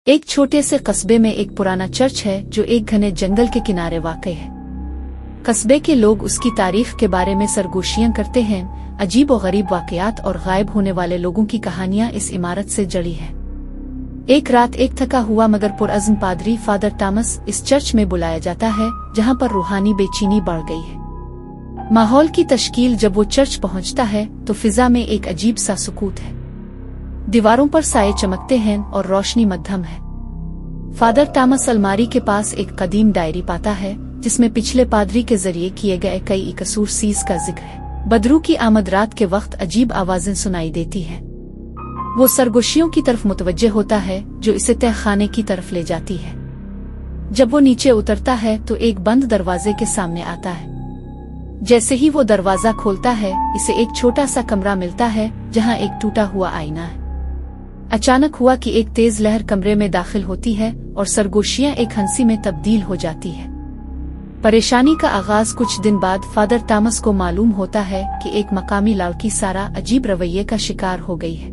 एक छोटे से कस्बे में एक पुराना चर्च है जो एक घने जंगल के किनारे वाक़ है। कस्बे के लोग उसकी तारीफ के बारे में सरगोशियां करते हैं। अजीब और गरीब वाक़यात और गायब होने वाले लोगों की कहानियां इस इमारत से जड़ी हैं। एक रात एक थका हुआ मगर पुरअज़्म पादरी फादर टॉमस इस चर्च में बुलाया जाता है, जहां पर रूहानी बेचैनी बढ़ गई है। माहौल की तश्कील जब वो चर्च पहुंचता है तो फिजा में एक अजीब सा सुकूत है। दीवारों पर साए चमकते हैं और रोशनी मध्यम है। फादर टॉमस अलमारी के पास एक कदीम डायरी पाता है जिसमें पिछले पादरी के जरिए किए गए कई कसूर सीज का जिक्र है। बदरू की आमद रात के वक्त अजीब आवाजें सुनाई देती हैं। वो सरगोशियों की तरफ मुतवज्जे होता है जो इसे तह खाने की तरफ ले जाती है। जब वो नीचे उतरता है तो एक बंद दरवाजे के सामने आता है। जैसे ही वो दरवाजा खोलता है इसे एक छोटा सा कमरा मिलता है जहां एक टूटा हुआ आईना है। अचानक हुआ कि एक तेज लहर कमरे में दाखिल होती है और सरगोशियां एक हंसी में तब्दील हो जाती है। परेशानी का आगाज कुछ दिन बाद फादर टॉमस को मालूम होता है कि एक मकामी लड़की सारा अजीब रवैये का शिकार हो गई है।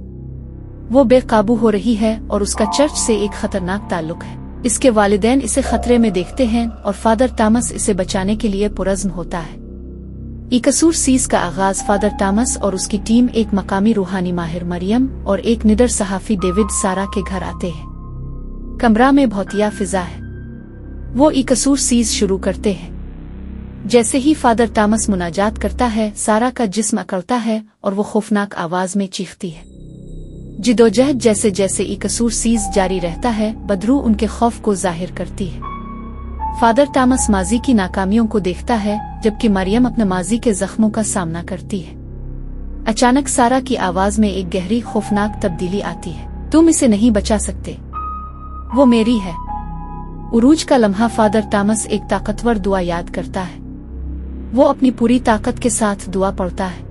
वो बेकाबू हो रही है और उसका चर्च से एक खतरनाक ताल्लुक है। इसके वालिदैन इसे खतरे में देखते हैं और फादर टॉमस इसे बचाने के लिए पुरज़्म होता है। कसूर सीज का आगाज फादर टॉमस और उसकी टीम एक मकामी रूहानी माहिर मरियम और एक निडर सहाफी डेविड सारा के घर आते हैं। कमरा में भौतिया फिजा है। वो कसूर सीज शुरू करते हैं। जैसे ही फादर टॉमस मुनाजात करता है सारा का जिस्म अकड़ता है और वो खौफनाक आवाज में चीखती है। जिदोजहद जैसे जैसे कसूर सीज जारी रहता है बदरू उनके खौफ को जाहिर करती है। फादर टॉमस माजी की नाकामियों को देखता है जबकि मरियम अपने माजी के जख्मों का सामना करती है। अचानक सारा की आवाज में एक गहरी खौफनाक तब्दीली आती है। तुम इसे नहीं बचा सकते, वो मेरी है। उरूज का लम्हा फादर टॉमस एक ताकतवर दुआ याद करता है। वो अपनी पूरी ताकत के साथ दुआ पढ़ता है।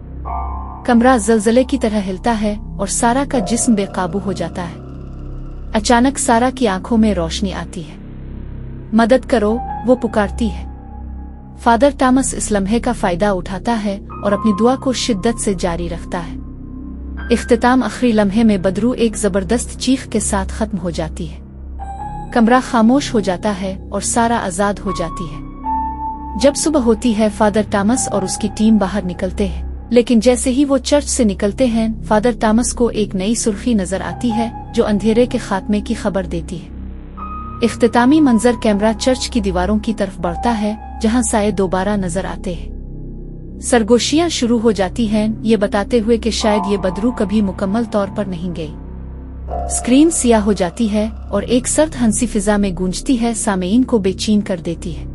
कमरा जलजले की तरह हिलता है और सारा का जिस्म बेकाबू हो जाता है। अचानक सारा की आंखों में रोशनी आती है। मदद करो, वो पुकारती है। फादर टॉमस इस लम्हे का फायदा उठाता है और अपनी दुआ को शिद्दत से जारी रखता है। इख्तिताम आखिरी लम्हे में बदरू एक जबरदस्त चीख के साथ खत्म हो जाती है। कमरा खामोश हो जाता है और सारा आजाद हो जाती है। जब सुबह होती है फादर टॉमस और उसकी टीम बाहर निकलते हैं, लेकिन जैसे ही वो चर्च से निकलते हैं फादर टॉमस को एक नई सुर्खी नजर आती है जो अंधेरे के खात्मे की खबर देती है। इख्तितामी मंजर कैमरा चर्च की दीवारों की तरफ बढ़ता है जहां साए दोबारा नजर आते हैं। सरगोशियां शुरू हो जाती हैं, ये बताते हुए कि शायद ये बदरू कभी मुकम्मल तौर पर नहीं गई। स्क्रीन सियाह हो जाती है और एक सर्द हंसी फिजा में गूंजती है, सामेईन को बेचैन कर देती है।